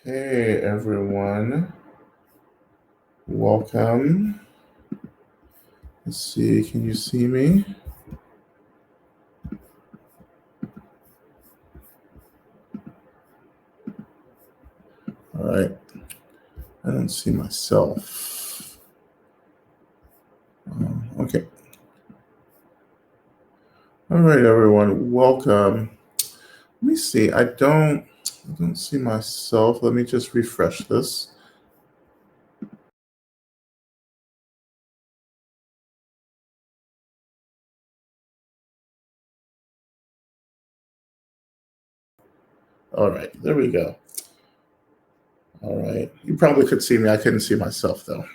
Hey everyone, welcome. Let's see, can you see me? All right, I don't see myself. Okay. All right, everyone, welcome. Let me see. I don't see myself. Let me just refresh this. All right, there we go. All right, you probably could see me. I couldn't see myself though.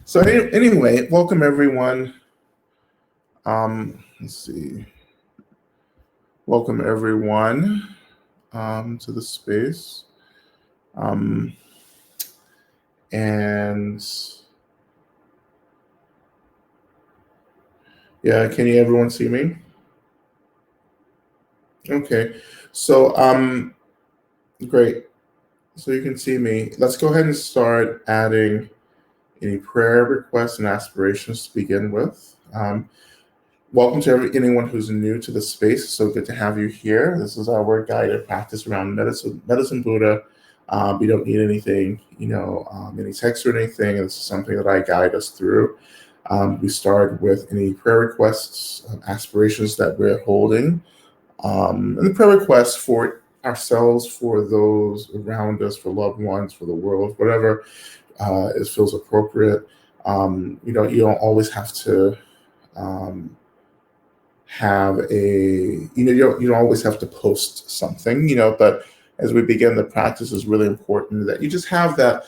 So anyway, welcome everyone. Let's see. Welcome everyone to the space. Um, and yeah, can you everyone see me? Okay, so great. So you can see me. Let's go ahead and start adding any prayer requests and aspirations to begin with. Welcome to anyone who's new to the space. So good to have you here. This is our guided practice around medicine Buddha. We don't need anything, any text or anything. This is something that I guide us through. We start with any prayer requests, aspirations that we're holding, and the prayer requests for ourselves, for those around us, for loved ones, for the world, whatever feels appropriate. You don't always have to have you don't always have to post something, but as we begin the practice, it's really important that you just have that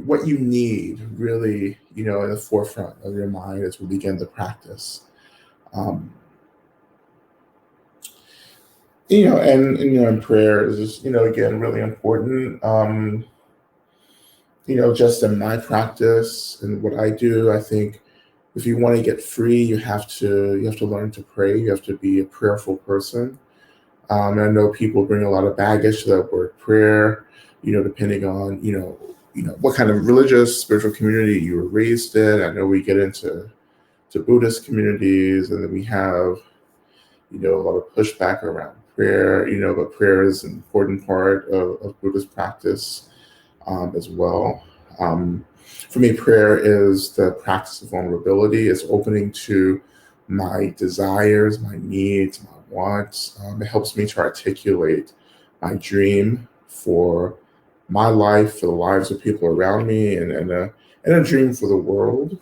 what you need really, in the forefront of your mind as we begin the practice. And prayer is, again, really important. Just in my practice and what I do, I think if you want to get free, you have to learn to pray. You have to be a prayerful person. And I know people bring a lot of baggage to that word prayer, depending on, what kind of religious, spiritual community you were raised in. I know we get into Buddhist communities, and then we have, a lot of pushback around prayer, but prayer is an important part of Buddhist practice as well. For me, prayer is the practice of vulnerability. It's opening to my desires, my needs, my wants. It helps me to articulate my dream for my life, for the lives of people around me, and a dream for the world.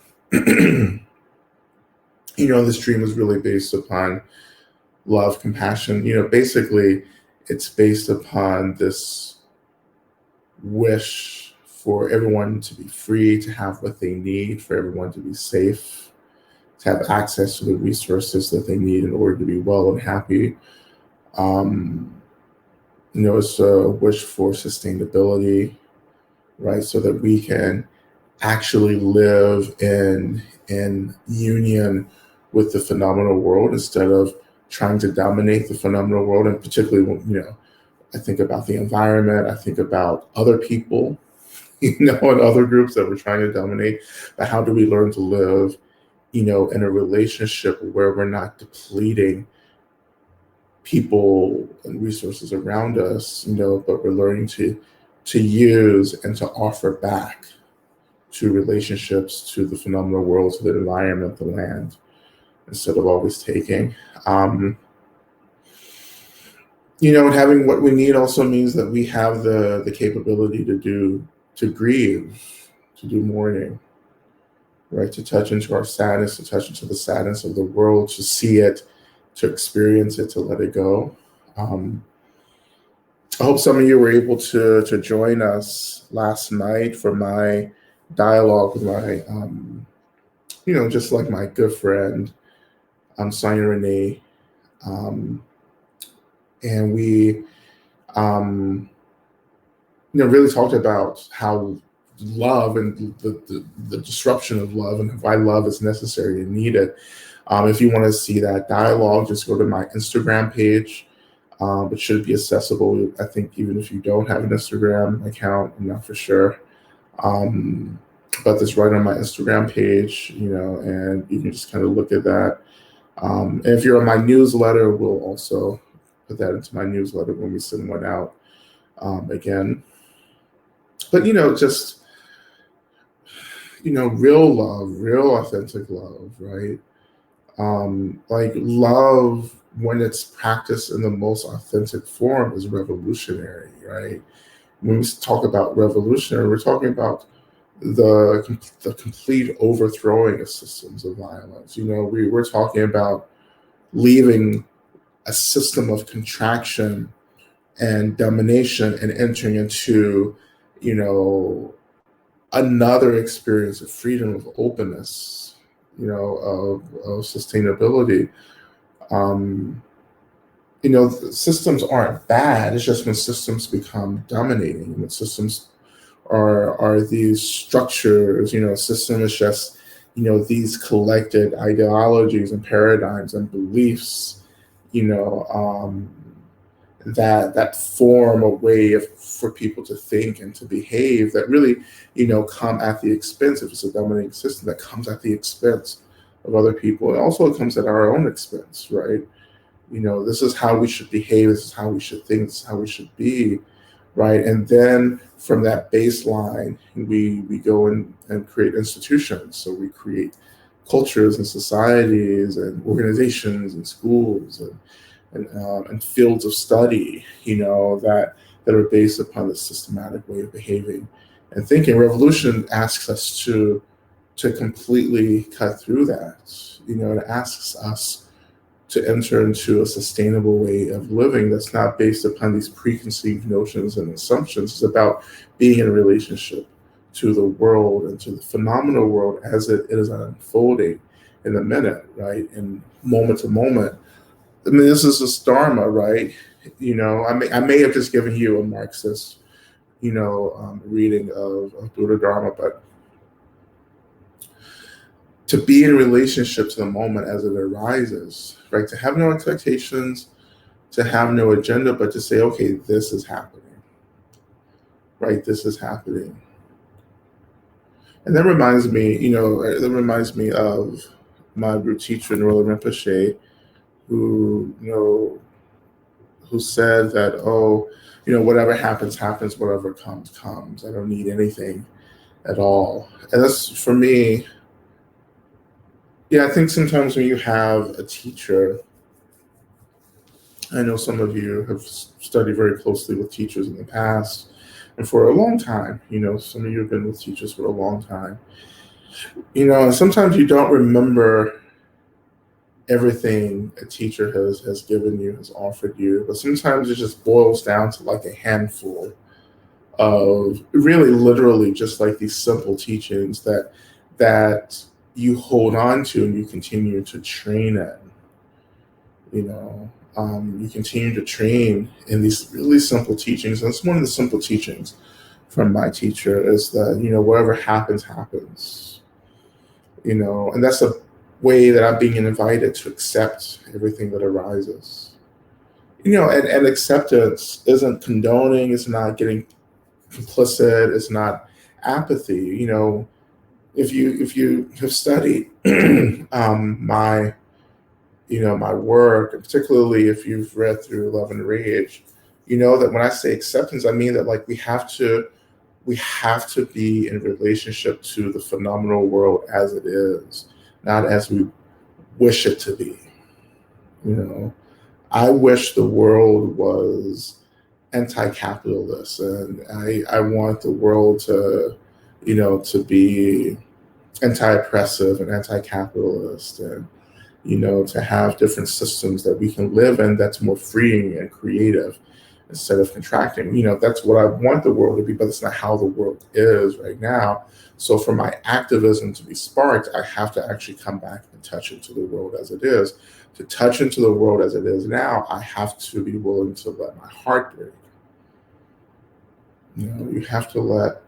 This dream is really based upon love, compassion. Basically, it's based upon this wish for everyone to be free, to have what they need, for everyone to be safe, to have access to the resources that they need in order to be well and happy. It's a wish for sustainability, right? So that we can actually live in union with the phenomenal world instead of trying to dominate the phenomenal world. And particularly, I think about the environment, I think about other people, and other groups that we're trying to dominate. But how do we learn to live, in a relationship where we're not depleting people and resources around us, but we're learning to use and to offer back to relationships, to the phenomenal world, to the environment, the land, instead of always taking. And having what we need also means that we have the capability to grieve, to do mourning, right? To touch into our sadness, to touch into the sadness of the world, to see it, to experience it, to let it go. I hope some of you were able to join us last night for my dialogue with my, just like my good friend, Sonia Renee. And we really talked about how love and the disruption of love and why love is necessary and needed. If you want to see that dialogue, just go to my Instagram page. It should be accessible. I think even if you don't have an Instagram account, I'm not for sure. Um, but it's right on my Instagram page, and you can just kind of look at that. And if you're on my newsletter, we'll also put that into my newsletter when we send one out again. But just real love, real authentic love, right? Like love, when it's practiced in the most authentic form, is revolutionary, right? When we talk about revolutionary, we're talking about the complete overthrowing of systems of violence. We're talking about leaving a system of contraction and domination and entering into, another experience of freedom, of openness, of sustainability. Um, Systems aren't bad. It's just when systems become dominating, when systems are these structures, system is just, these collected ideologies and paradigms and beliefs, you know, um, that form a way for people to think and to behave that really, come at the expense, if it's a dominating system, that comes at the expense of other people. And also it comes at our own expense, right? This is how we should behave, this is how we should think, this is how we should be, right? And then from that baseline, we go and create institutions. So we create cultures and societies and organizations and schools and fields of study, that are based upon the systematic way of behaving and thinking. Revolution asks us to completely cut through that. It asks us to enter into a sustainable way of living that's not based upon these preconceived notions and assumptions. It's about being in a relationship to the world and to the phenomenal world as it is unfolding in the minute, right? And moment to moment. I mean, this is a dharma, right? I may have just given you a Marxist, reading of Buddha Dharma, but to be in relationship to the moment as it arises, right? To have no expectations, to have no agenda, but to say, okay, this is happening, right? This is happening. And that reminds me of my root teacher, Nrola Rinpoche, who said that, whatever happens, happens, whatever comes, comes. I don't need anything at all. And that's, for me, I think sometimes when you have a teacher, I know some of you have studied very closely with teachers in the past and for a long time, some of you have been with teachers for a long time, and sometimes you don't remember everything a teacher has given you, has offered you, but sometimes it just boils down to like a handful of really literally just like these simple teachings that you hold on to and you continue to train in. You continue to train in these really simple teachings. And it's one of the simple teachings from my teacher is that, whatever happens, happens. And that's a way that I'm being invited to accept everything that arises. And acceptance isn't condoning, it's not getting complicit, it's not apathy. If you have studied my work, and particularly if you've read through Love and Rage, that when I say acceptance, I mean that like we have to be in relationship to the phenomenal world as it is, not as we wish it to be. I wish the world was anti-capitalist, and I want the world to be anti-oppressive and anti-capitalist, and to have different systems that we can live in that's more freeing and creative instead of contracting. That's what I want the world to be, but it's not how the world is right now. So for my activism to be sparked, I have to actually come back and touch into the world as it is. To touch into the world as it is now, I have to be willing to let my heart break. You have to let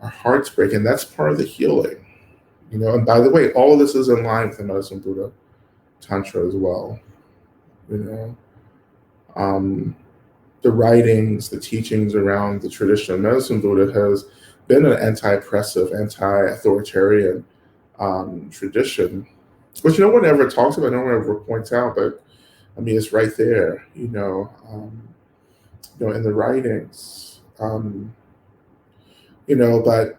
our hearts break, and that's part of the healing. And by the way, all of this is in line with the Medicine Buddha Tantra as well. You know, um, the writings, the teachings around the traditional medicine Buddha has been an anti-oppressive, anti-authoritarian tradition, which no one ever talks about, no one ever points out, but I mean, it's right there, in the writings, but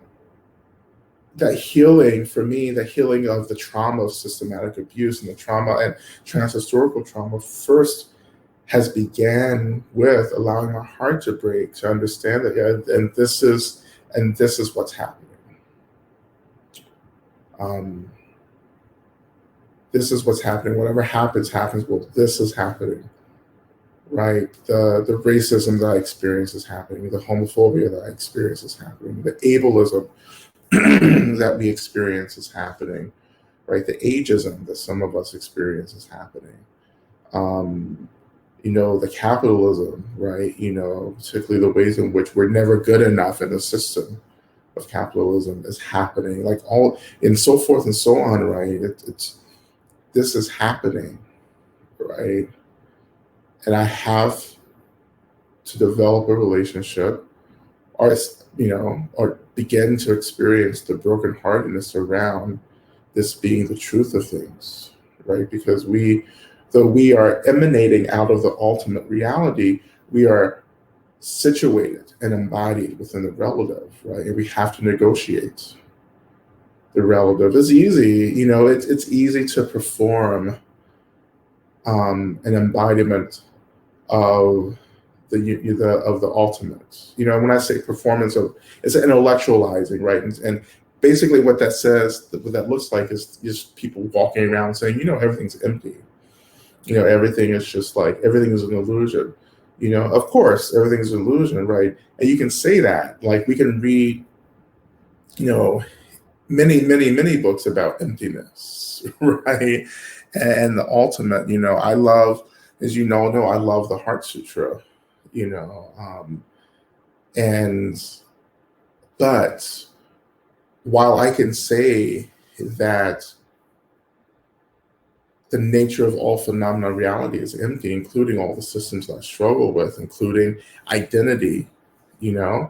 that healing for me, the healing of the trauma of systematic abuse and the trauma and transhistorical trauma first has began with allowing my heart to break, to understand that, yeah, and this is what's happening. This is what's happening. Whatever happens. Well, this is happening, right? The racism that I experience is happening. The homophobia that I experience is happening. The ableism that we experience is happening, right? The ageism that some of us experience is happening. The capitalism, right? Particularly the ways in which we're never good enough in the system of capitalism is happening, like all and so forth and so on, right? This is happening, right? And I have to develop a relationship, or begin to experience the brokenheartedness around this being the truth of things, right? Because though we are emanating out of the ultimate reality, we are situated and embodied within the relative, right? And we have to negotiate the relative. It's easy, it's easy to perform an embodiment of the ultimate. When I say performance it's intellectualizing, right? And basically what that says, what that looks like is just people walking around saying, everything's empty. Everything is just like, everything is an illusion. Of course, everything is an illusion, right? And you can say that, like we can read, many, many, many books about emptiness, right? And the ultimate, I love, as I love the Heart Sutra, and but while I can say that the nature of all phenomena reality is empty, including all the systems that I struggle with, including identity, the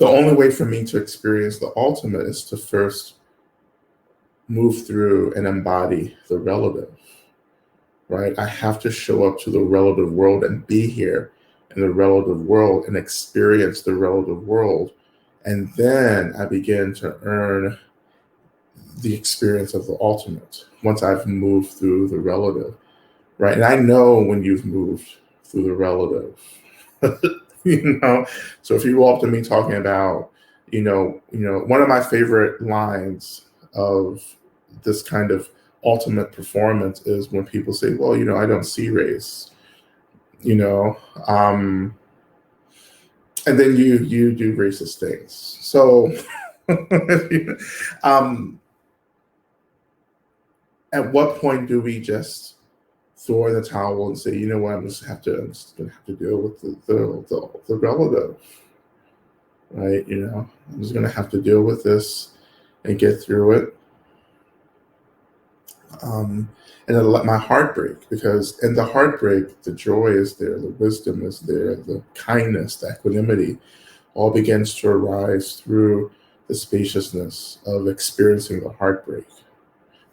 only way for me to experience the ultimate is to first move through and embody the relative, right? I have to show up to the relative world and be here in the relative world and experience the relative world. And then I begin to earn the experience of the ultimate once I've moved through the relative, right? And I know when you've moved through the relative, So if you go up to me talking about, one of my favorite lines of this kind of ultimate performance is when people say, well, I don't see race, and then you do racist things. So at what point do we just throw in the towel and say, what, I'm just gonna have to deal with the relative, right? I'm just gonna have to deal with this and get through it. And then let my heart break, because in the heartbreak, the joy is there, the wisdom is there, the kindness, the equanimity all begins to arise through the spaciousness of experiencing the heartbreak.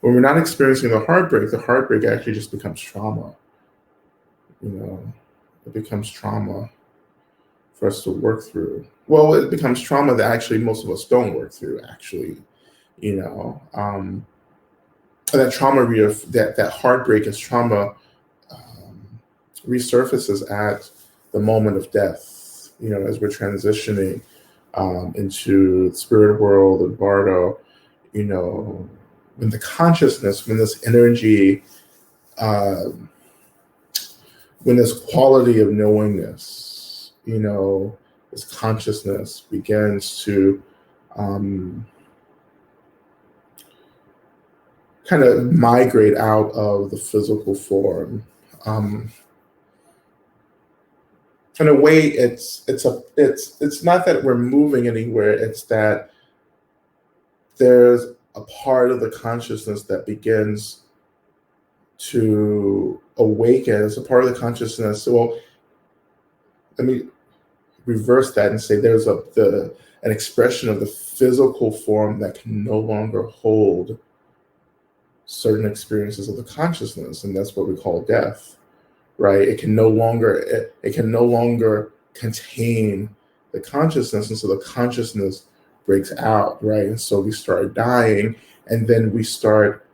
When we're not experiencing the heartbreak actually just becomes trauma. It becomes trauma for us to work through. Well, it becomes trauma that actually most of us don't work through, actually. That trauma, that heartbreak is trauma, resurfaces at the moment of death, as we're transitioning into the spirit world and Bardo, when the consciousness, when this energy, when this quality of knowingness, this consciousness begins to kind of migrate out of the physical form. in a way, it's not that we're moving anywhere. It's that there's a part of the consciousness that begins to awaken. It's a part of the consciousness. Well, let me reverse that and say there's an expression of the physical form that can no longer hold certain experiences of the consciousness, and that's what we call death, right? It can no longer contain the consciousness, and so the consciousness breaks out, right? And so we start dying, and then we start,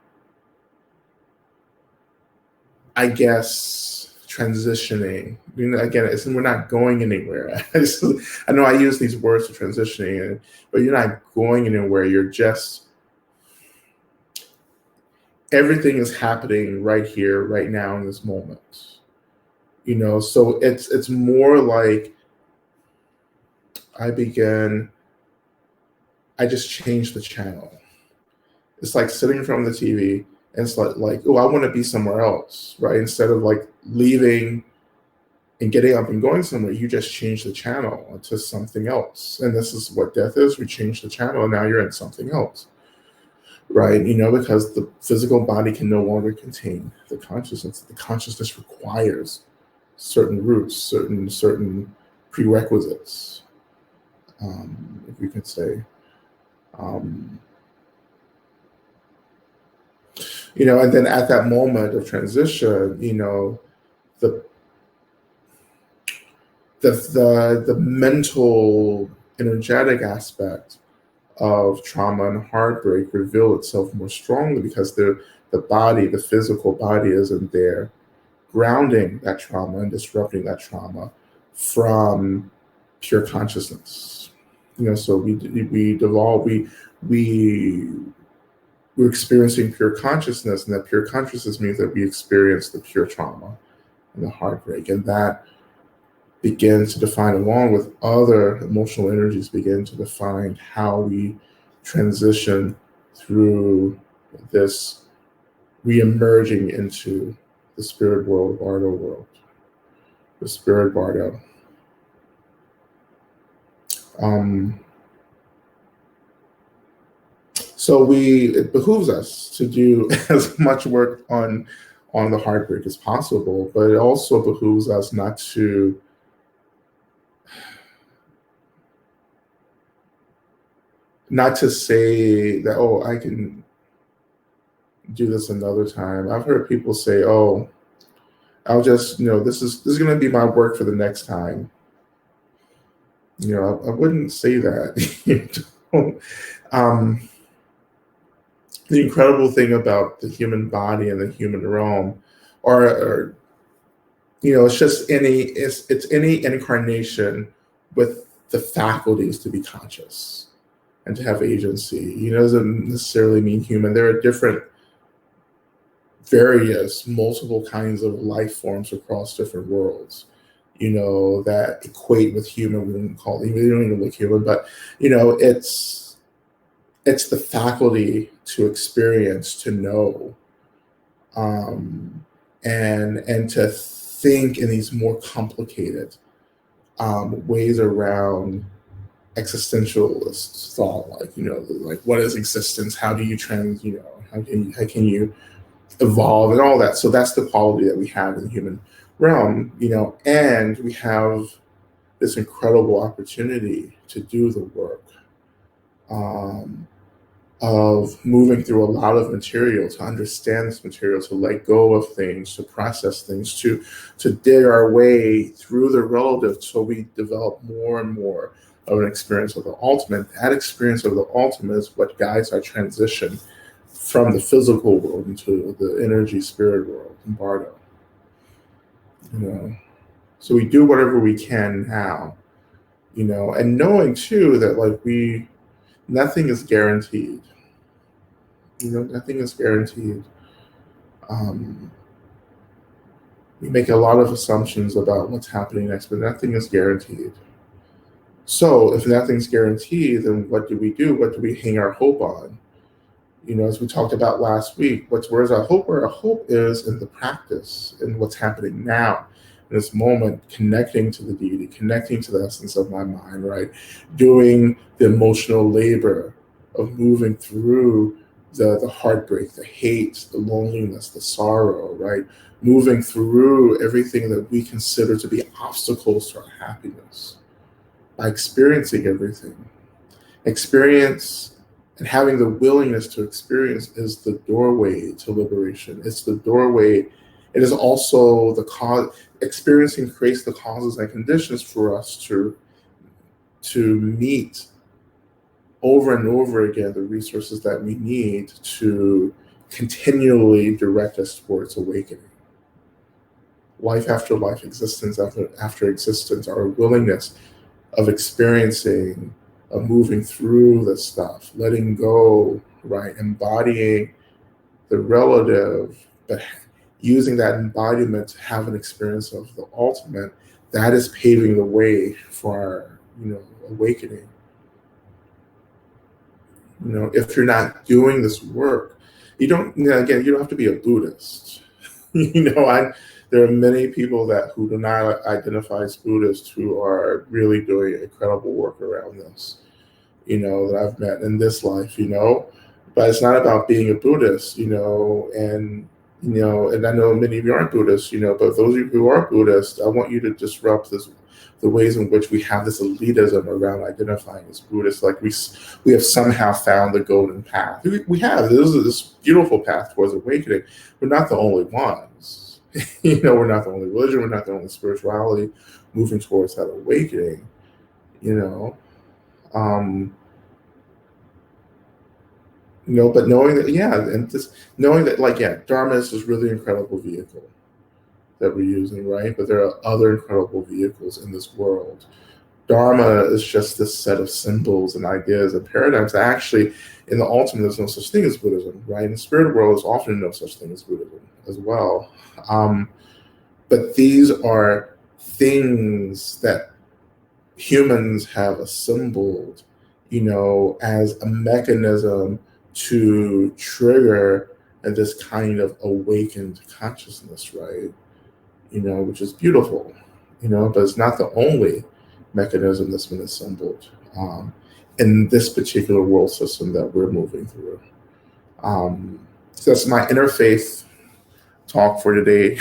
I guess, transitioning. Again, we're not going anywhere. I know I use these words for transitioning, but you're not going anywhere. You're just, everything is happening right here, right now, in this moment. So it's more like I just changed the channel. It's like sitting in front of the TV, and it's like, oh, I want to be somewhere else, right? Instead of like leaving and getting up and going somewhere, you just change the channel to something else. And this is what death is. We change the channel, and now you're in something else, right? Because the physical body can no longer contain the consciousness. The consciousness requires certain roots, certain prerequisites, if we could say. And then at that moment of transition, the mental, energetic aspect of trauma and heartbreak reveal itself more strongly, because the body, the physical body, isn't there grounding that trauma and disrupting that trauma from pure consciousness. So we devolve, we're experiencing pure consciousness, and that pure consciousness means that we experience the pure trauma and the heartbreak, and that begins to define, along with other emotional energies, begin to define how we transition through this re-emerging into the spirit world, Bardo world, the spirit Bardo. So it behooves us to do as much work on the heartbreak as possible, but it also behooves us not to say that, oh, I can do this another time. I've heard people say, oh, I'll just, this is going to be my work for the next time. I wouldn't say that. The incredible thing about the human body and the human realm, or it's just it's any incarnation with the faculties to be conscious and to have agency. Doesn't necessarily mean human. There are different, various, multiple kinds of life forms across different worlds, that equate with human. We don't call it, we don't even look human, but it's the faculty to experience, to know, and to think in these more complicated ways around existentialist thought, like what is existence? How do you how can you evolve and all that? So that's the quality that we have in the human realm, and we have this incredible opportunity to do the work of moving through a lot of material, to understand this material, to let go of things, to process things, to dig our way through the relative, so we develop more and more of an experience of the ultimate. That experience of the ultimate is what guides our transition from the physical world into the energy spirit world in Bardo. So we do whatever we can now, and knowing too that nothing is guaranteed. Nothing is guaranteed. We make a lot of assumptions about what's happening next, but nothing is guaranteed. So if nothing's guaranteed, then what do we do? What do we hang our hope on? As we talked about last week, where's our hope? Where our hope is in the practice, in what's happening now. in this moment, connecting to the deity, connecting to the essence of my mind, right? Doing the emotional labor of moving through the heartbreak, the hate, the loneliness, the sorrow, right? Moving through everything that we consider to be obstacles to our happiness by experiencing everything. Experience and having the willingness to experience is the doorway to liberation. It's the doorway. It is also the cause. Experiencing creates the causes and conditions for us to meet over and over again the resources that we need to continually direct us towards awakening. Life after life, existence after existence, our willingness of experiencing, of moving through the stuff, letting go, right? Embodying the relative, but using that embodiment to have an experience of the ultimate, that is paving the way for our, awakening. If you're not doing this work, you don't have to be a Buddhist. There are many people who do not identify as Buddhists who are really doing incredible work around this, that I've met in this life, but it's not about being a Buddhist, and I know many of you aren't Buddhists, but those of you who are Buddhists, I want you to disrupt the ways in which we have this elitism around identifying as Buddhists. Like we have somehow found the golden path. We have. This beautiful path towards awakening. We're not the only ones. We're not the only religion. We're not the only spirituality moving towards that awakening. But knowing that, and just knowing that, Dharma is this really incredible vehicle that we're using, right? But there are other incredible vehicles in this world. Dharma is just this set of symbols and ideas and paradigms. Actually, in the ultimate, there's no such thing as Buddhism, right? In the spirit world, there's often no such thing as Buddhism as well. But these are things that humans have assembled, as a mechanism to trigger this kind of awakened consciousness, right? Which is beautiful, but it's not the only mechanism that's been assembled in this particular world system that we're moving through. So that's my interfaith talk for today,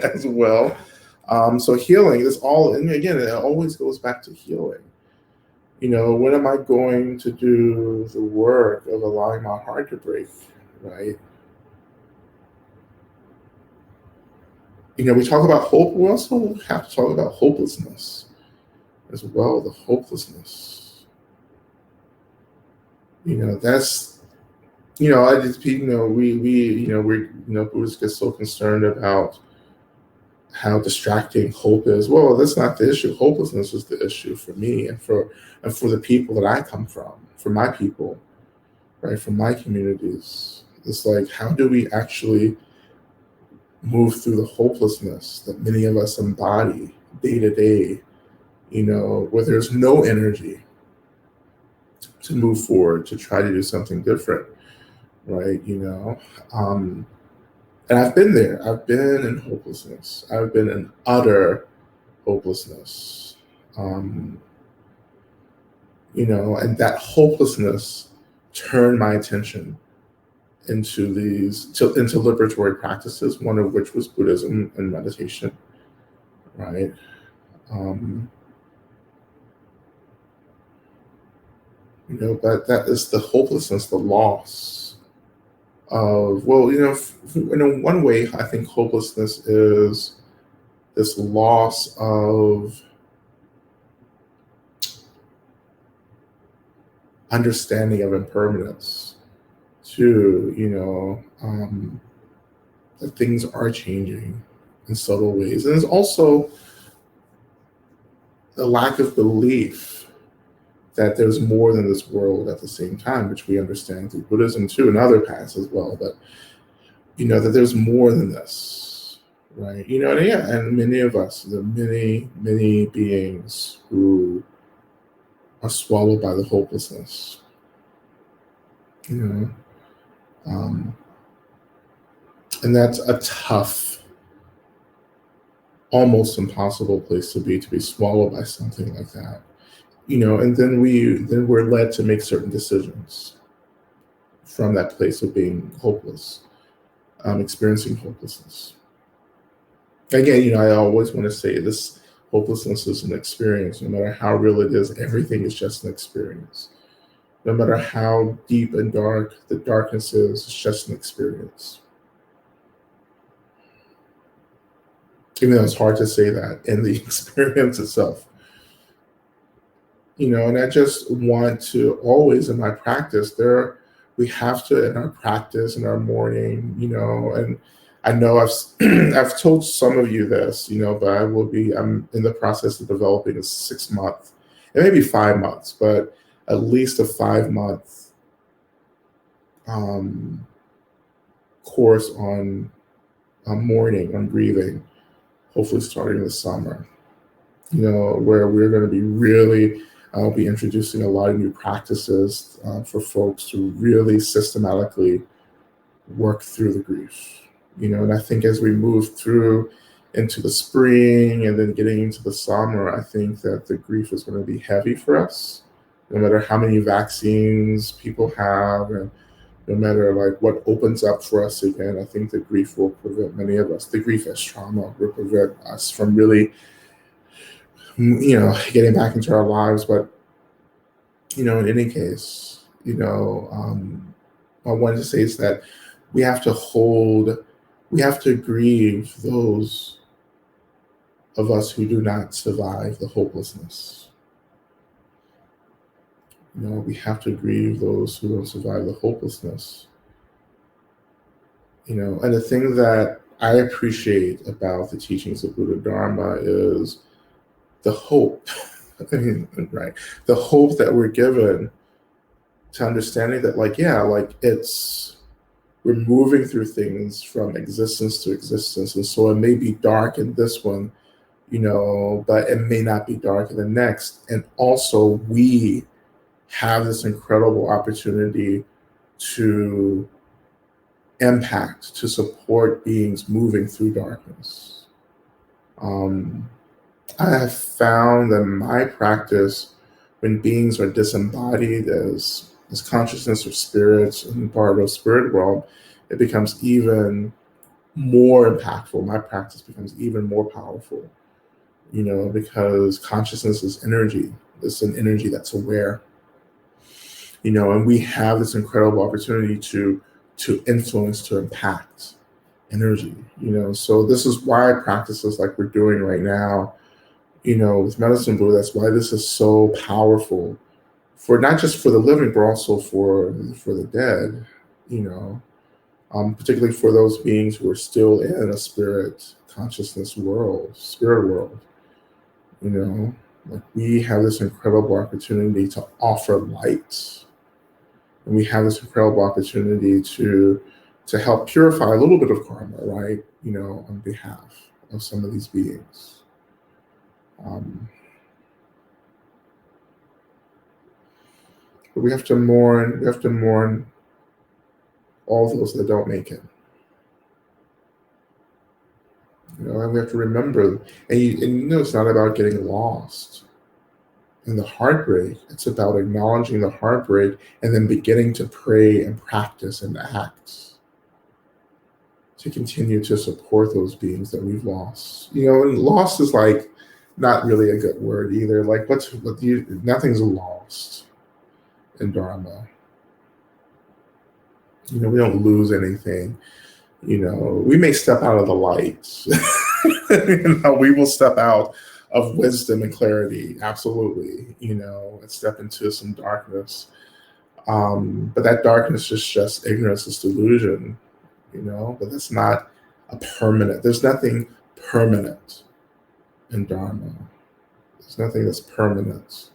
as well. So healing is all, and again, it always goes back to healing. When am I going to do the work of allowing my heart to break, right? We talk about hope. We also have to talk about hopelessness as well. The hopelessness. That's. I just. Buddhists get so concerned about how distracting hope is. Well, that's not the issue. Hopelessness is the issue for me and for the people that I come from, for my people, right? From my communities. It's like, how do we actually move through the hopelessness that many of us embody day to day, where there's no energy to move forward, to try to do something different, right? And I've been there. I've been in hopelessness. I've been in utter hopelessness. And that hopelessness turned my attention into into liberatory practices, one of which was Buddhism and meditation, right? But that is the hopelessness, the loss of, in one way, I think hopelessness is this loss of understanding of impermanence too, that things are changing in subtle ways. And there's also the lack of belief that there's more than this world at the same time, which we understand through Buddhism too and other paths as well, but that there's more than this, right? And many of us, the many, many beings who are swallowed by the hopelessness, and that's a tough almost impossible place to be swallowed by something like that. And then we're led to make certain decisions from that place of being hopeless, experiencing hopelessness. Again, I always want to say this: hopelessness is an experience. No matter how real it is, everything is just an experience. No matter how deep and dark the darkness is, it's just an experience. Even though it's hard to say that in the experience itself. And I just want to always in my practice, we have to, in our practice, in our morning, and I know I've told some of you this, but I'm in the process of developing a 6 month, it may be 5 months, but at least a 5 month course on mourning, on grieving, hopefully starting this summer, where we're going to be really, I'll be introducing a lot of new practices for folks to really systematically work through the grief. And I think as we move through into the spring and then getting into the summer, I think that the grief is going to be heavy for us, no matter how many vaccines people have, and no matter like what opens up for us again. I think the grief will prevent many of us, the grief as trauma will prevent us from really, getting back into our lives. But, in any case, I wanted to say is that we have to grieve those of us who do not survive the hopelessness. We have to grieve those who don't survive the hopelessness. And the thing that I appreciate about the teachings of Buddha Dharma is the hope, right? The hope that we're given to understanding that, we're moving through things from existence to existence. And so it may be dark in this one, but it may not be dark in the next. And also we have this incredible opportunity to impact, to support beings moving through darkness. I have found that my practice, when beings are disembodied as consciousness or spirits and part of spirit world, it becomes even more impactful. My practice becomes even more powerful, because consciousness is energy. It's an energy that's aware, and we have this incredible opportunity to influence, to impact energy, So this is why practices like we're doing right now, with Medicine Blue, that's why this is so powerful for not just for the living, but also for the dead, particularly for those beings who are still in a spirit consciousness world, spirit world, like we have this incredible opportunity to offer light. And we have this incredible opportunity to help purify a little bit of karma, right? On behalf of some of these beings. But we have to mourn. We have to mourn all those that don't make it. And we have to remember. And it's not about getting lost in the heartbreak. It's about acknowledging the heartbreak and then beginning to pray and practice and act to continue to support those beings that we've lost. And lost is like not really a good word either. Like nothing's lost in Dharma. We don't lose anything. We may step out of the light. We will step out of wisdom and clarity, absolutely, and step into some darkness. But that darkness is just ignorance, it's delusion, but that's not a permanent. There's nothing permanent in Dharma. There's nothing that's permanent.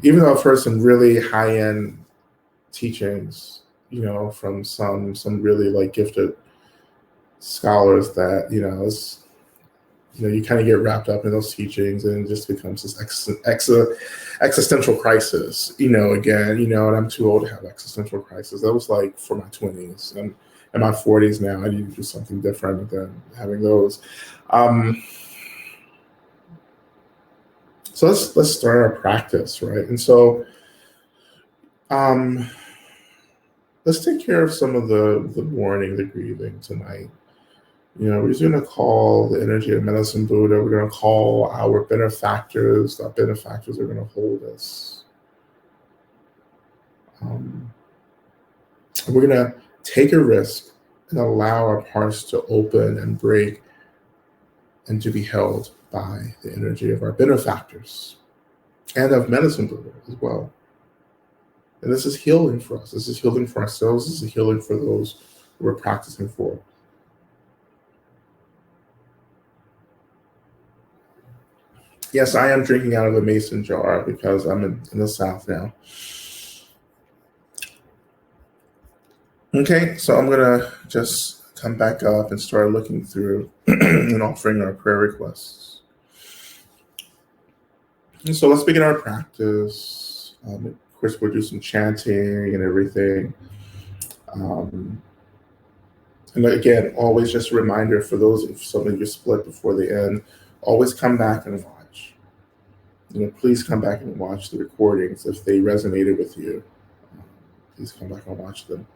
Even though I've heard some really high-end teachings, from some really like gifted scholars that, you kind of get wrapped up in those teachings and it just becomes this existential crisis, again, and I'm too old to have existential crisis. That was like for my 20s. And in my 40s now. I need to do something different than having those. Um, so let's start our practice, right? And so um, let's take care of some of the mourning, the grieving tonight. We're just going to call the energy of Medicine Buddha. We're going to call our benefactors. Our benefactors are going to hold us. And we're going to take a risk and allow our hearts to open and break and to be held by the energy of our benefactors and of Medicine Buddha as well. And this is healing for us. This is healing for ourselves. This is healing for those who we're practicing for. Yes, I am drinking out of a mason jar because I'm in the South now. Okay, so I'm going to just come back up and start looking through and offering our prayer requests. And so let's begin our practice. Of course, we'll do some chanting and everything. And again, always just a reminder for those, if some of you split before the end, always come back and watch. Please come back and watch the recordings if they resonated with you. Please come back and watch them.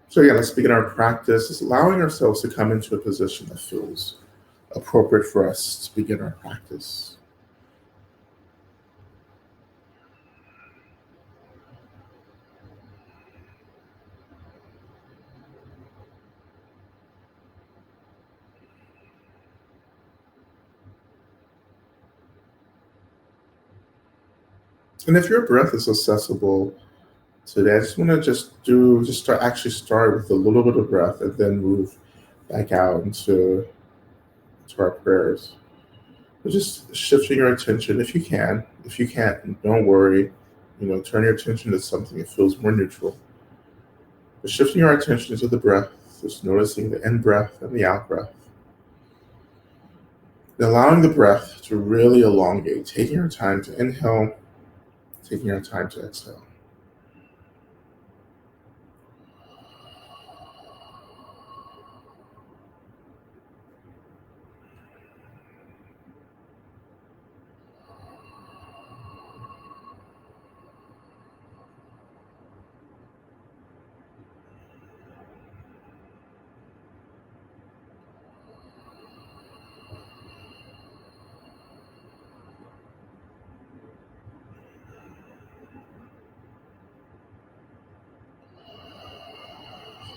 So yeah, let's begin our practice. It's allowing ourselves to come into a position that feels appropriate for us to begin our practice. And if your breath is accessible today, I just want to start with a little bit of breath and then move back out into our prayers. But just shifting your attention if you can. If you can't, don't worry. Turn your attention to something that feels more neutral. But shifting our attention to the breath, just noticing the in breath and the out breath. And allowing the breath to really elongate, taking our time to inhale, taking our time to exhale.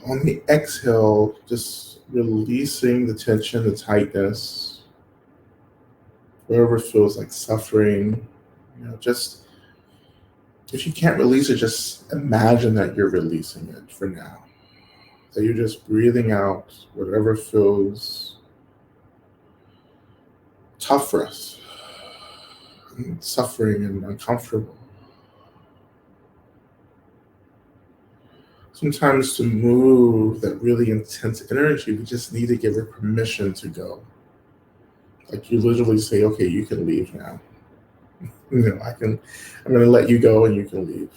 On the exhale, just releasing the tension, the tightness, wherever it feels like suffering. Just if you can't release it, just imagine that you're releasing it for now. That you're just breathing out whatever feels tough for us, and suffering and uncomfortable. Sometimes to move that really intense energy, we just need to give it permission to go. Like you literally say, okay, you can leave now. I'm going to let you go and you can leave.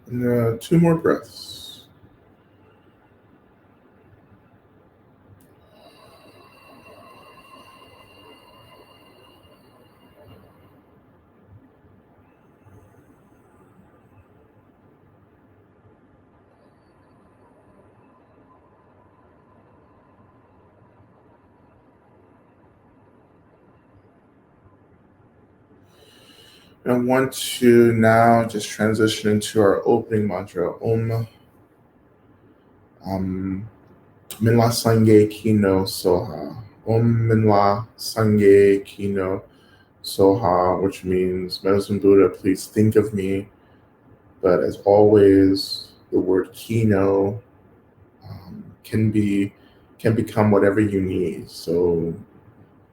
And 2 more breaths. I want to now just transition into our opening mantra, Om Minla Sange Kino Soha. Om Minla Sange Kino Soha, which means, Medicine Buddha, please think of me. But as always, the word Kino can become whatever you need. So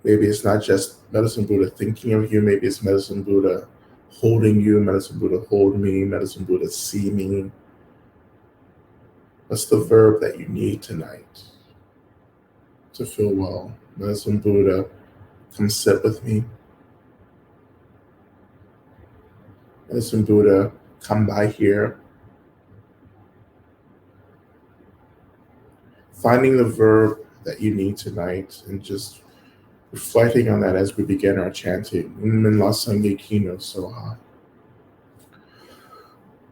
maybe it's not just Medicine Buddha thinking of you, maybe it's Medicine Buddha holding you, Medicine Buddha hold me, Medicine Buddha see me. What's the verb that you need tonight to feel well? Medicine Buddha, come sit with me. Medicine Buddha, come by here. Finding the verb that you need tonight and just reflecting on that as we begin our chanting. Min la sangye kino soha.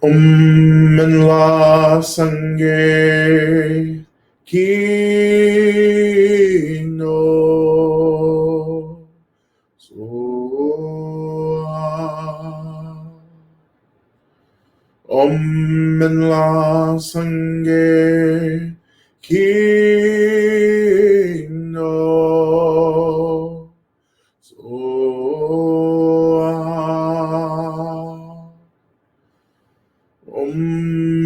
Min la sangye kino soha. Min la sangye kino soha.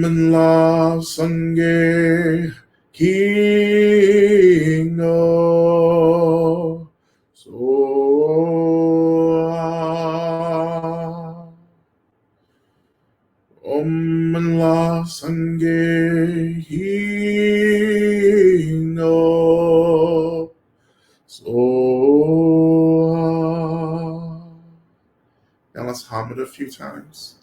Min la sangye kino soha. Min la sangye kino soha. Now let's hum it a few times.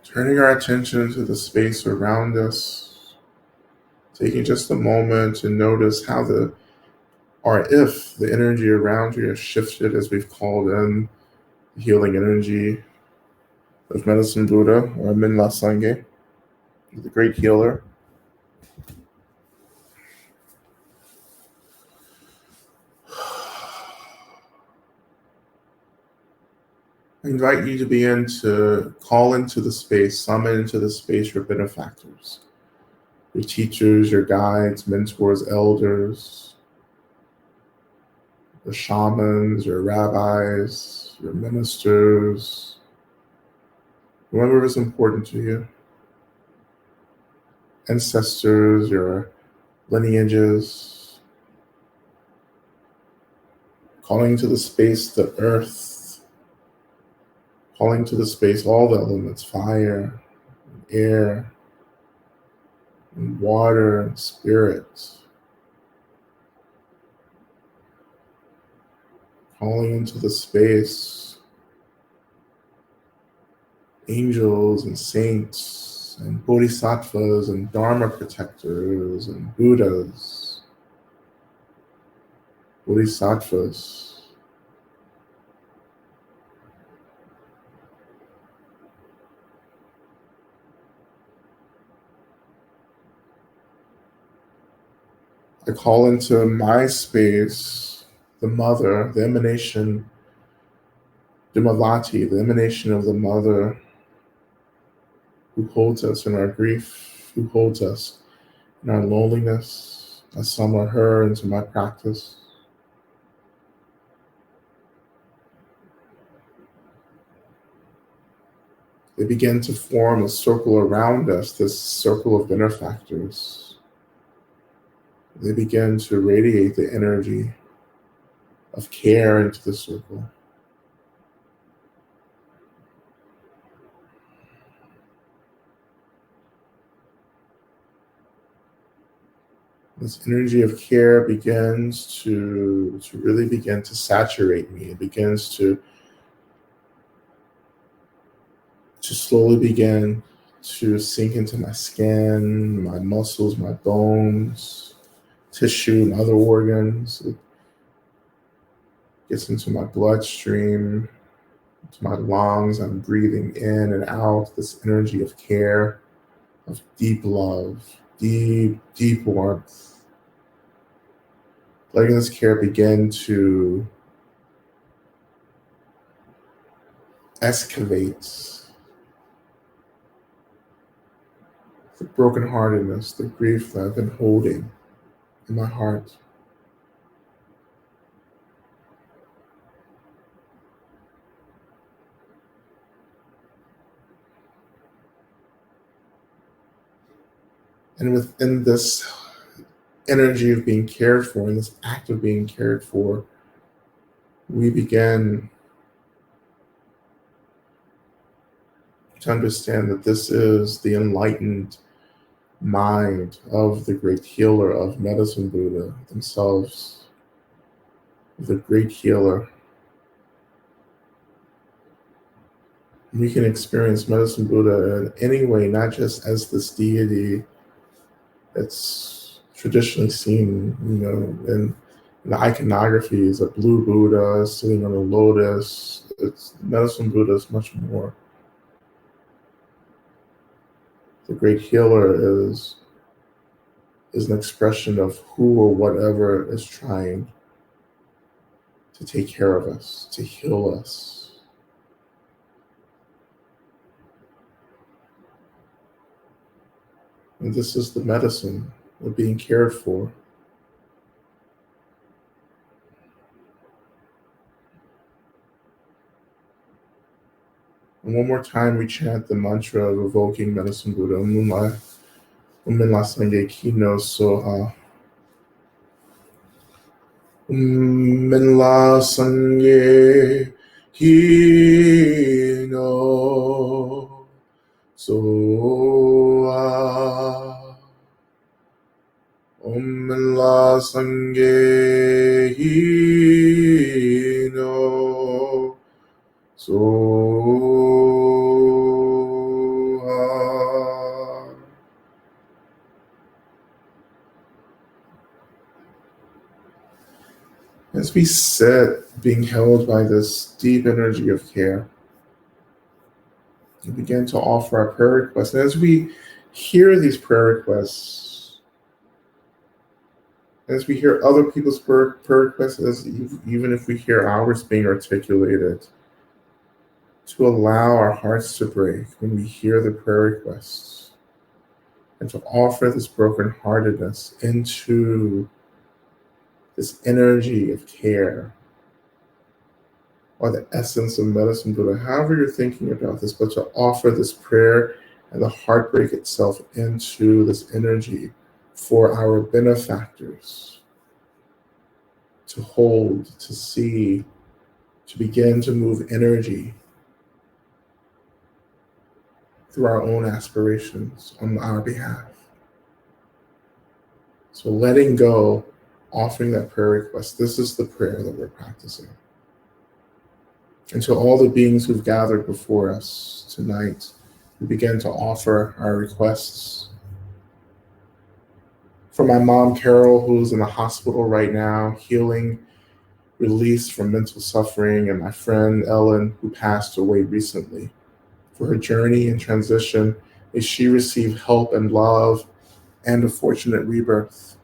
Turning our attention to the space around us, taking just a moment to notice how if the energy around you has shifted as we've called in the healing energy of Medicine Buddha or Min La Sangye, the great healer. I invite you to begin to call into the space, summon into the space your benefactors, your teachers, your guides, mentors, elders, your shamans, your rabbis, your ministers, whoever is important to you, ancestors, your lineages, calling to the space the earth, calling to the space all the elements, fire, and air, and water, and spirit. Calling into the space angels and saints and bodhisattvas and dharma protectors and buddhas, bodhisattvas. I call into my space the mother, the emanation, Dimalati, the emanation of the mother who holds us in our grief, who holds us in our loneliness. I summon her into my practice. They begin to form a circle around us, this circle of benefactors. They begin to radiate the energy of care into the circle. This energy of care begins to really begin to saturate me. It begins to slowly begin to sink into my skin, my muscles, my bones, tissue, and other organs. It gets into my bloodstream. To my lungs, I'm breathing in and out this energy of care, of deep love, deep, deep warmth. Letting this care begin to excavate the brokenheartedness, the grief that I've been holding in my heart. And within this energy of being cared for, in this act of being cared for, we begin to understand that this is the enlightened mind of the great healer of Medicine Buddha themselves, the great healer. We can experience Medicine Buddha in any way, not just as this deity that's traditionally seen, in the iconography is a blue Buddha sitting on a lotus. It's Medicine Buddha is much more. The great healer is an expression of who or whatever is trying to take care of us, to heal us. And this is the medicine of being cared for. And one more time, we chant the mantra of evoking Medicine Buddha. Umminla Sangye Kino Soha. Umminla Sangye Kino Soha. Umminla Sangye Kino Soha. As we sit, being held by this deep energy of care, we begin to offer our prayer requests. And as we hear these prayer requests, as we hear other people's prayer requests, even if we hear ours being articulated, to allow our hearts to break when we hear the prayer requests, and to offer this brokenheartedness into this energy of care, or the essence of Medicine Buddha, however you're thinking about this, but to offer this prayer and the heartbreak itself into this energy for our benefactors, to hold, to see, to begin to move energy through our own aspirations on our behalf. So letting go, offering that prayer request, this is the prayer that we're practicing. And to all the beings who've gathered before us tonight, we begin to offer our requests. For my mom, Carol, who's in the hospital right now, healing, released from mental suffering, and my friend Ellen, who passed away recently. For her journey and transition, may she receive help and love and a fortunate rebirth.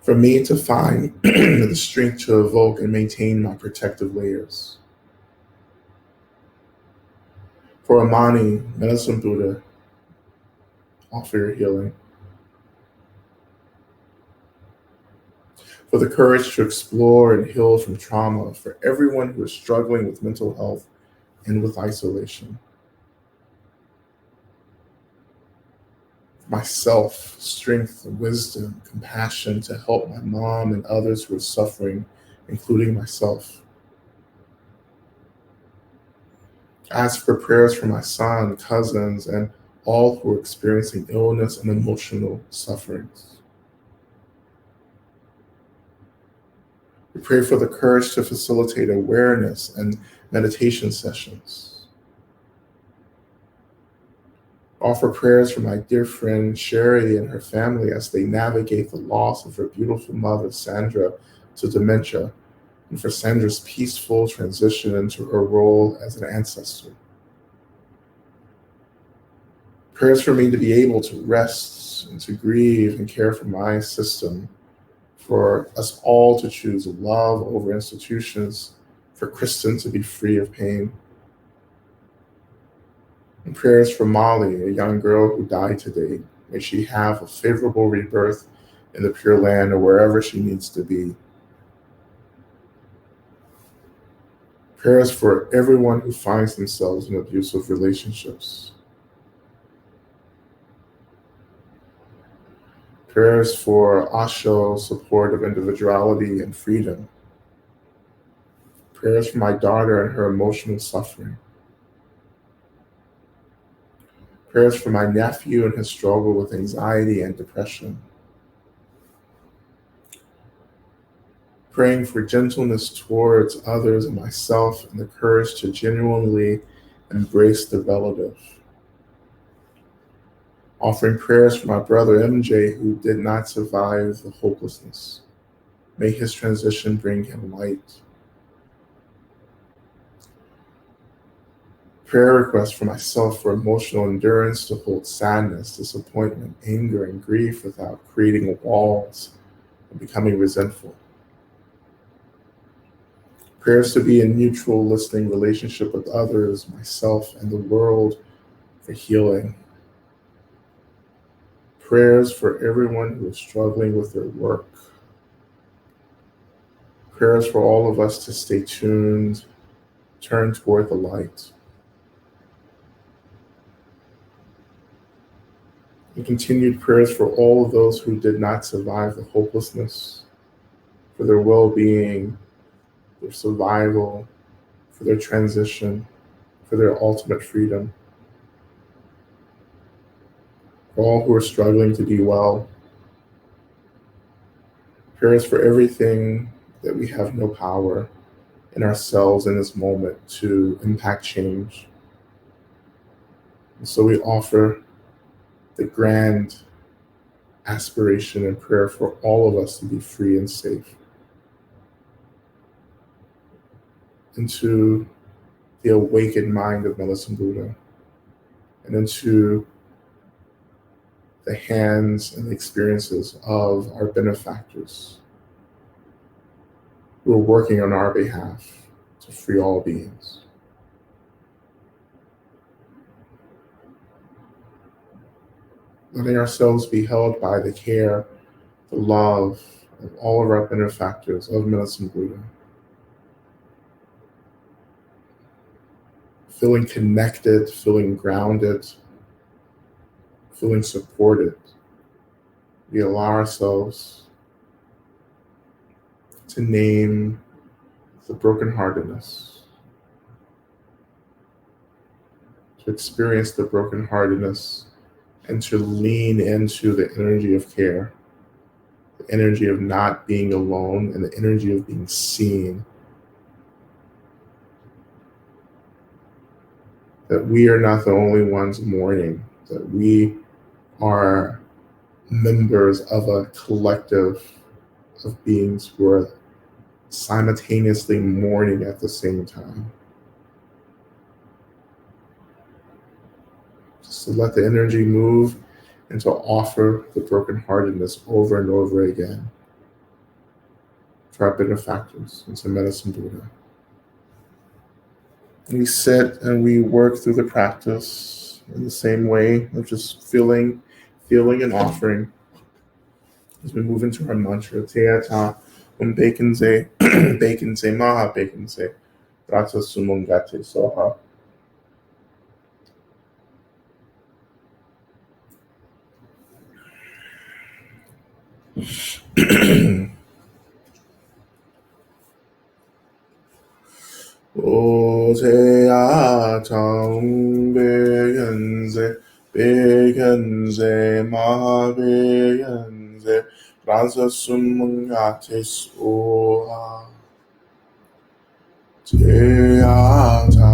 For me to find the strength to evoke and maintain my protective layers. For Amani, Medicine Buddha, offer your healing. For the courage to explore and heal from trauma, for everyone who is struggling with mental health and with isolation. For myself, strength, wisdom, compassion to help my mom and others who are suffering, including myself. Ask for prayers for my son, cousins, and all who are experiencing illness and emotional sufferings. We pray for the courage to facilitate awareness and meditation sessions. Offer prayers for my dear friend Sherry and her family as they navigate the loss of her beautiful mother, Sandra, to dementia, and for Sandra's peaceful transition into her role as an ancestor. Prayers for me to be able to rest and to grieve and care for my system, for us all to choose love over institutions, for Kristen to be free of pain. And prayers for Molly, a young girl who died today. May she have a favorable rebirth in the Pure Land or wherever she needs to be. Prayers for everyone who finds themselves in abusive relationships. Prayers for Osho's support of individuality and freedom. Prayers for my daughter and her emotional suffering. Prayers for my nephew and his struggle with anxiety and depression. Praying for gentleness towards others and myself and the courage to genuinely embrace the relative. Offering prayers for my brother MJ, who did not survive the hopelessness. May his transition bring him light. Prayer requests for myself for emotional endurance to hold sadness, disappointment, anger, and grief without creating walls and becoming resentful. Prayers to be in mutual listening relationship with others, myself, and the world for healing. Prayers for everyone who is struggling with their work. Prayers for all of us to stay tuned, turn toward the light. And continued prayers for all of those who did not survive the hopelessness, for their well-being, their survival, for their transition, for their ultimate freedom. For all who are struggling to be well. Prayers for everything that we have no power in ourselves in this moment to impact change. And so we offer the grand aspiration and prayer for all of us to be free and safe. Into the awakened mind of Medicine Buddha, and into the hands and the experiences of our benefactors who are working on our behalf to free all beings. Letting ourselves be held by the care, the love of all of our benefactors of Medicine Buddha. Feeling connected, feeling grounded, feeling supported. We allow ourselves to name the brokenheartedness, to experience the brokenheartedness, and to lean into the energy of care, the energy of not being alone, and the energy of being seen. That we are not the only ones mourning, that we are members of a collective of beings who are simultaneously mourning at the same time. Just to let the energy move and to offer the brokenheartedness over and over again to our benefactors and to Medicine Buddha. We sit and we work through the practice in the same way of just feeling and offering as we move into our mantra. Teata Bekense, Bekense, Maha Bekense, Rata Sumungate Soha. O Teata Bekense, Maha Bekense, Rata Sumungate Soha. Teata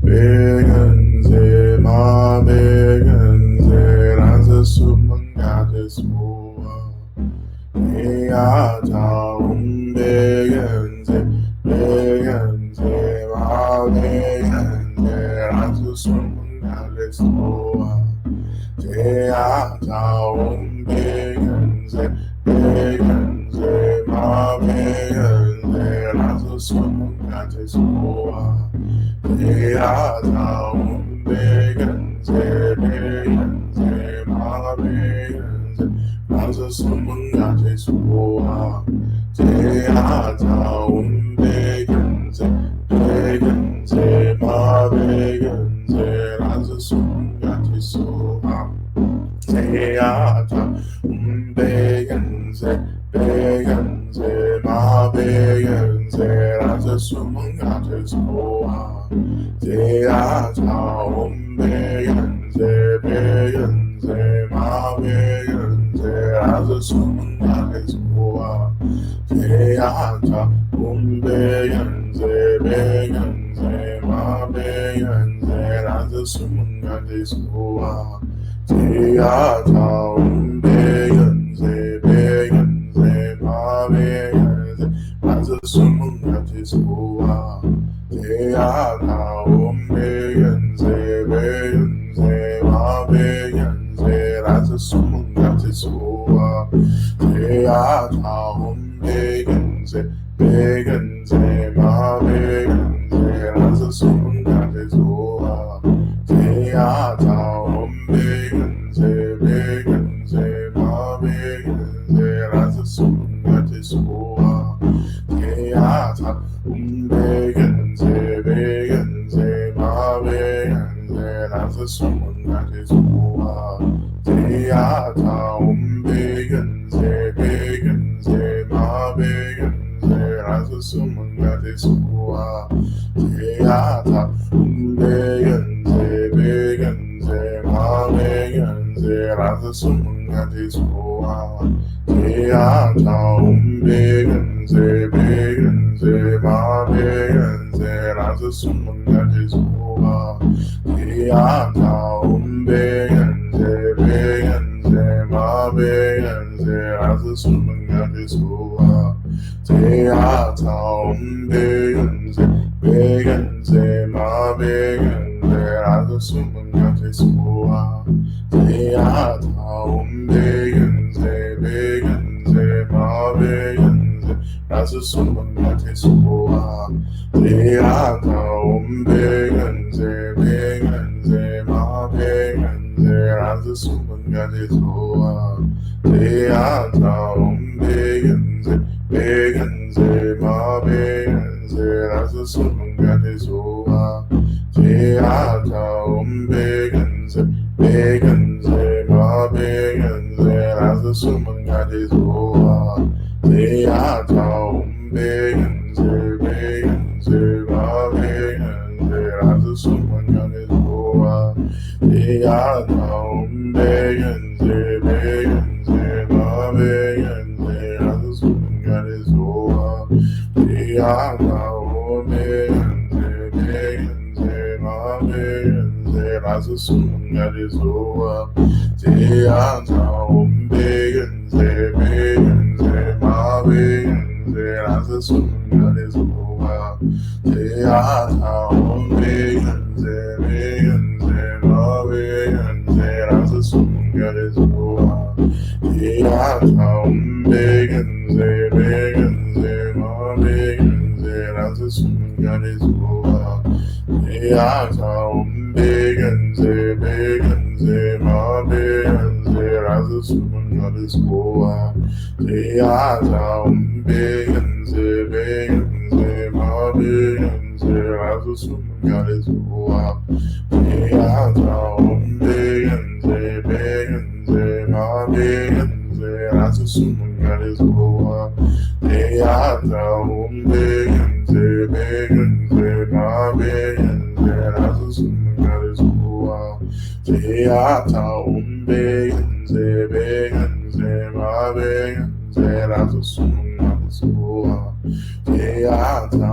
Bekense, Ma Bekense, Rata Sumungate Soha. Teata soa. Te ata umbegenze, begenze, ma begenze, raza sumungate soa. Te ata umbegenze, begenze, ma begenze, raza sumungate soa. Te ata umbegenze, begenze, ma begenze, raza sumungate soa. Teata begenze, begenze, ma begenze, raza sumungate soa. Teata begenze, begenze, ma begenze, raza sumungate soa. Teata begenze, begenze, ma begenze, raza sumungate soa. Teata begenze, begenze, ma begenze, raza sumungate soa. Teata begenze, begenze, ma begenze, raza sumungate soa. Teata begenze, begenze, ma begenze, raza sumungate soa. Teata begenze, begenze, ma begenze, raza sumungate soa. Teata begenze, begenze, ma begenze, raza sumungate soa. Teata begenze, begenze, ma begenze, raza sumungate soa. Teata begenze, begenze, ma begenze, raza sumungate soa. Teata begenze, begenze, ma begenze, raza sumungate soa. Teata begenze, begenze, ma begenze, raza sumungate soa. Teata begenze, begenze, ma begenze, raza sumungate soa. Teata begenze, begenze, ma begenze, raza sumungate soa. Teata begenze, begenze, ma begenze, raza sumungate soa. Teata begenze, begenze, ma begenze, raza sumungate soa. Teata begenze, begenze, ma begenze, raza sumungate soa. Teata begenze, begenze, ma begenze, raza sumungate soa. Teata begenze, begenze, ma begenze, raza sumungate soa. Teata begenze, begenze, ma begenze, raza sumungate soa. Teata begenze, begenze, ma begenze, raza sumungate soa. Teata begenze, begenze, ma begenze, raza sumungate soa. Teata begenze, begenze, ma begenze, raza sumungate soa. Teata begenze, begenze, ma begenze, raza sumungate soa. Teata begenze, begenze, ma begenze, raza sumungate soa. Teata begenze, begenze, ma begenze, raza sumungate soa. Teata begenze, begenze, ma begenze, raza sumungate soa. Teata begenze, begenze, ma begenze, raza sumungate soa. Teata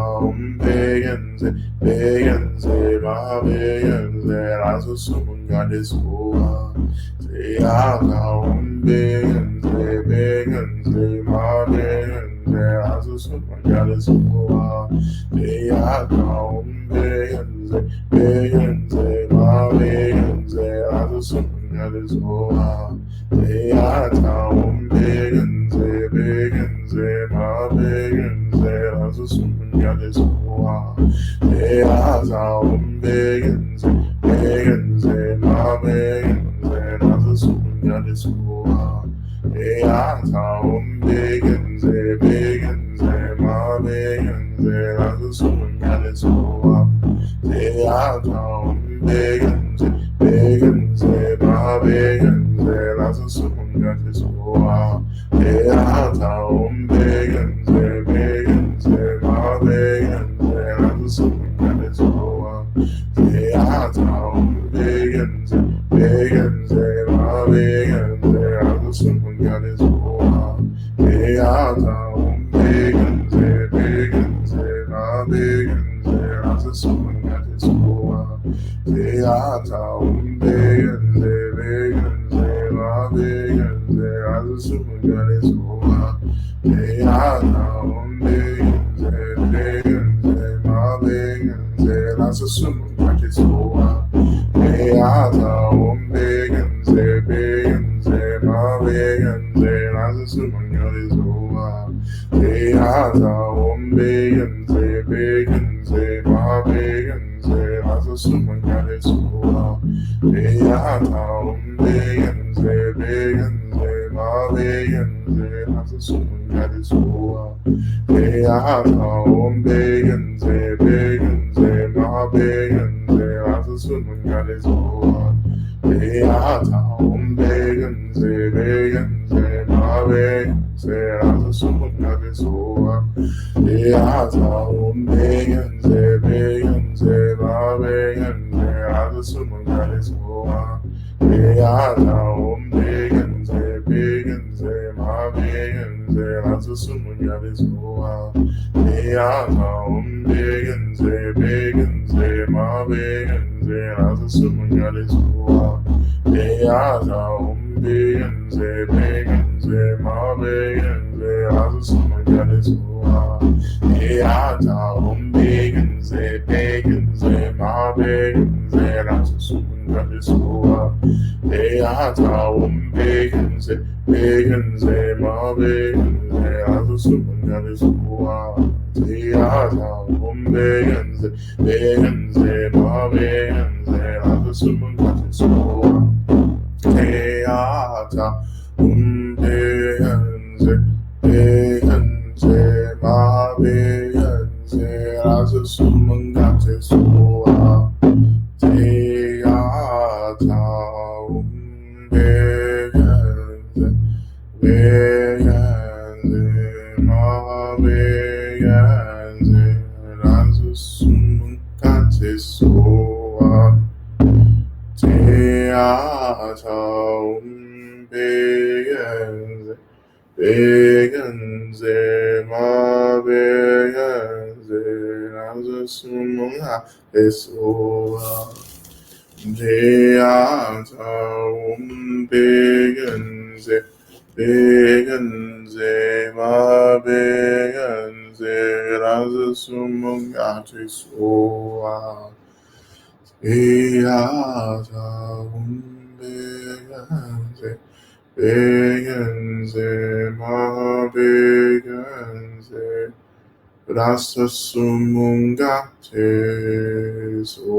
begenze, begenze, ma begenze, raza sumungate soa. Teata begenze, begenze, ma begenze, raza sumungate soa. Teata begenze, begenze, ma begenze, raza Begenze, Beata, Begenze, Begenze, Ma Begenze, Beata, Begenze, Begenze, Ma Begenze, Beata, Begenze, Begenze, Ma Begenze, Begenze, Ma Begenze, lass es Gottes Ohr. Beata, Begenze, Begenze, Ma Begenze, lass es Gottes Ohr. Beata, Begenze, Begenze, Ma Begenze, lass es Gottes Ohr. Beata, Begenze, Begenze, Ma Begenze, lass es Gottes Ohr. Beata, Begenze, Begenze, Ma Begenze, lass es Gottes Ohr. Beata, Begenze, Begenze, Ma Begenze, lass es Gottes Ohr. Beata, Begenze, Begenze, Ma Begenze, lass es Gottes Ohr. Beata, Begenze, Begenze, Ma Begenze, lass es Gottes Ohr. Beata, Begenze, Begenze, Ma Begenze, lass es Gottes Ohr. Beata, Begenze, Begenze, Ma Begenze, lass es Gottes Ohr. Beata, Begenze, Begenze, Ma Begenze, lass es Gottes Ohr. Beata, Begenze, Begenze, Ma Begenze, lass es Gottes Ohr. Beata, Begenze, Begenze, Ma Begenze, lass es Gottes Ohr. Beata, Begenze, Begenze, Ma Begenze, lass es Gottes Ohr. Beata, Begenze, Begenze, Ma Begenze, lass es Gottes Ohr. Beata, Begenze, Begenze, Ma Begenze, lass es Gottes Ohr. Beata, Begenze, Begenze, Ma Begenze, lass es Gottes Ohr. Beata, Begenze, Begenze, Ma Begenze, lass es Gottes Ohr. Beata, Begenze, Begenze, Ma Begenze, lass es Gottes Ohr. Beata, Begenze, Begenze, Ma Begenze, lass es Gottes Ohr. Beata, Begenze, Begenze, Ma Begenze, lass es Gottes Ohr. Beata, Begenze, Begenze, Ma Begenze, lass es Gottes Ohr. Beata, Begenze, Begenze, Ma Begenze, lass es Gottes Ohr.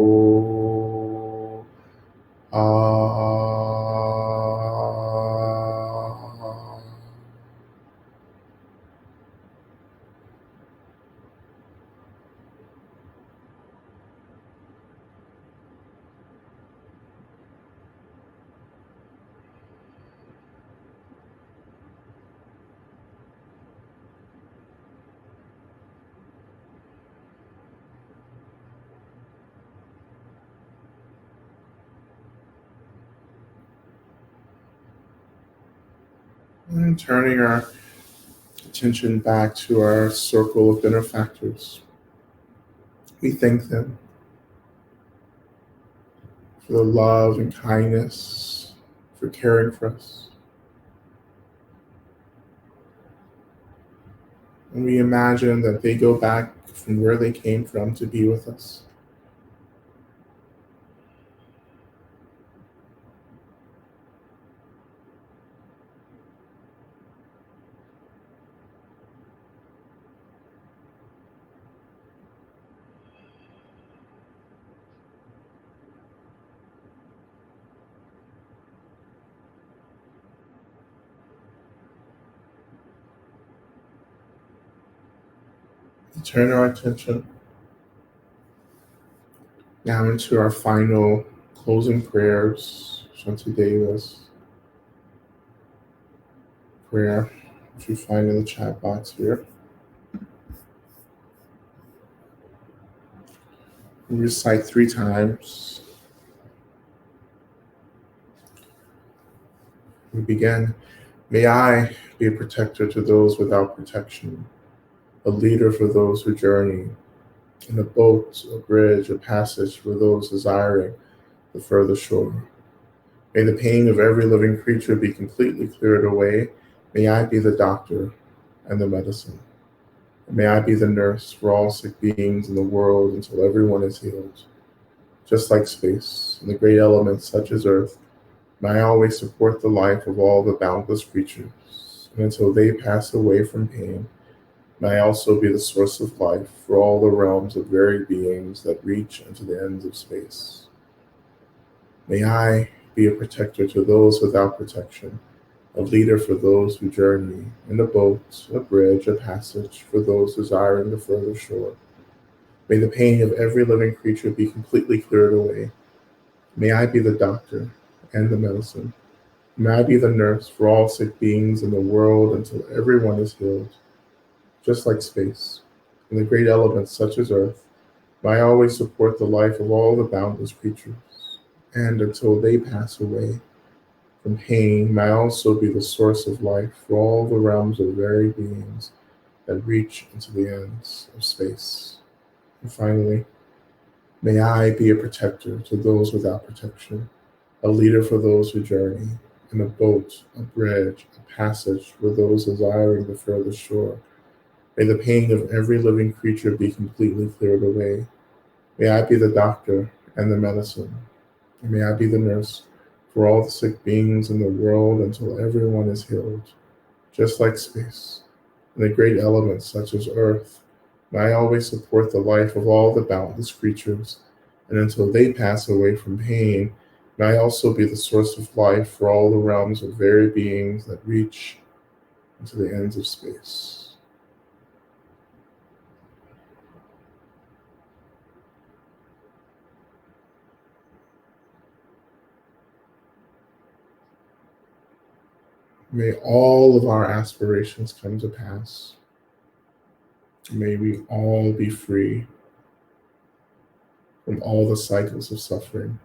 And turning our attention back to our circle of benefactors, we thank them for the love and kindness, for caring for us. And we imagine that they go back from where they came from to be with us. Turn our attention now into our final closing prayers. Shanti Deva's prayer, which you find in the chat box here. We recite 3 times. We begin. May I be a protector to those without protection, a leader for those who journey, in a boat, a bridge, a passage for those desiring the further shore. May the pain of every living creature be completely cleared away. May I be the doctor and the medicine. May I be the nurse for all sick beings in the world until everyone is healed. Just like space and the great elements such as earth, may I always support the life of all the boundless creatures, and until they pass away from pain, may I also be the source of life for all the realms of varied beings that reach into the ends of space. May I be a protector to those without protection, a leader for those who journey, in a boat, a bridge, a passage for those desiring the further shore. May the pain of every living creature be completely cleared away. May I be the doctor and the medicine. May I be the nurse for all sick beings in the world until everyone is healed. Just like space and the great elements such as earth, may I always support the life of all the boundless creatures. And until they pass away from pain, may I also be the source of life for all the realms of varied beings that reach into the ends of space. And finally, may I be a protector to those without protection, a leader for those who journey, in a boat, a bridge, a passage for those desiring the further shore. May the pain of every living creature be completely cleared away. May I be the doctor and the medicine. And may I be the nurse for all the sick beings in the world until everyone is healed. Just like space and the great elements such as earth, may I always support the life of all the boundless creatures, and until they pass away from pain, may I also be the source of life for all the realms of varied beings that reach into the ends of space. May all of our aspirations come to pass. May we all be free from all the cycles of suffering.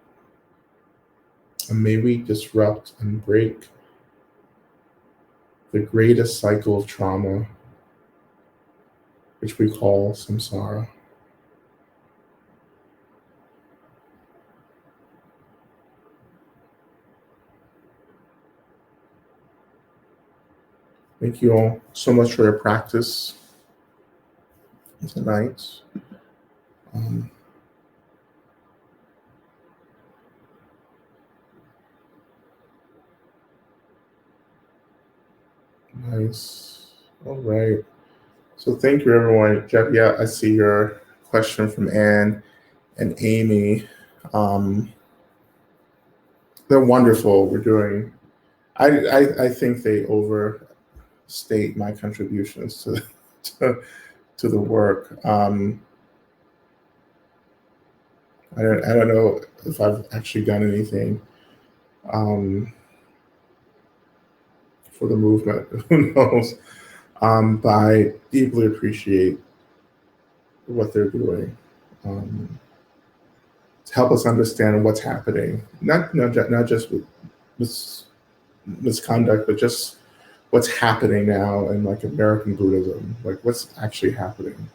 And may we disrupt and break the greatest cycle of trauma, which we call samsara. Thank you all so much for your practice tonight. Nice. All right. So thank you, everyone. Jeff, yeah, I see your question from Anne and Amy. They're wonderful. We're doing. I think they overstate my contributions to the work. I don't know if I've actually done anything for the movement. Who knows? But I deeply appreciate what they're doing to help us understand what's happening. Not just with misconduct, but just what's happening now in like American Buddhism. Like what's actually happening.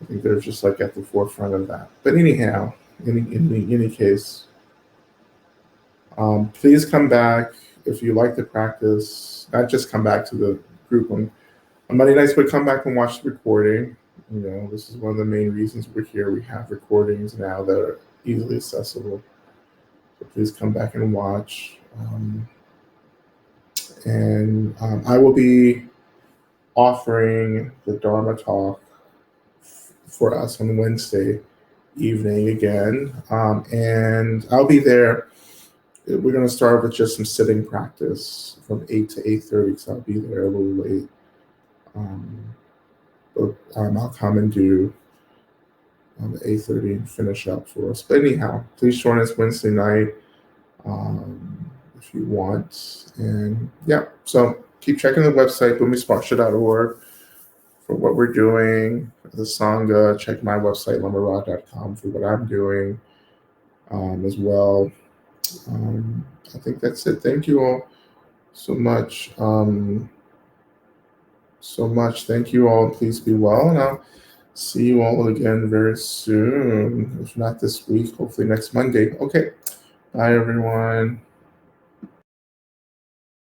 I think they're just like at the forefront of that. But anyhow, in any case, please come back if you like the practice. Not just come back to the group on Monday nights, but come back and watch the recording. You know, this is one of the main reasons we're here. We have recordings now that are easily accessible. So please come back and watch. I will be offering the Dharma talk for us on Wednesday evening again. And I'll be there. We're going to start with just some sitting practice from 8 to 8:30, so I'll be there a little late. But I'll come and do the 8:30 and finish up for us. But anyhow, please join us Wednesday night if you want. And yeah, so keep checking the website, boomisparsha.org, for what we're doing. The Sangha, check my website, lamarod.com, for what I'm doing as well. I think that's it. Thank you all so much. Thank you all. Please be well. And I'll see you all again very soon. If not this week, hopefully next Monday. Okay. Bye, everyone.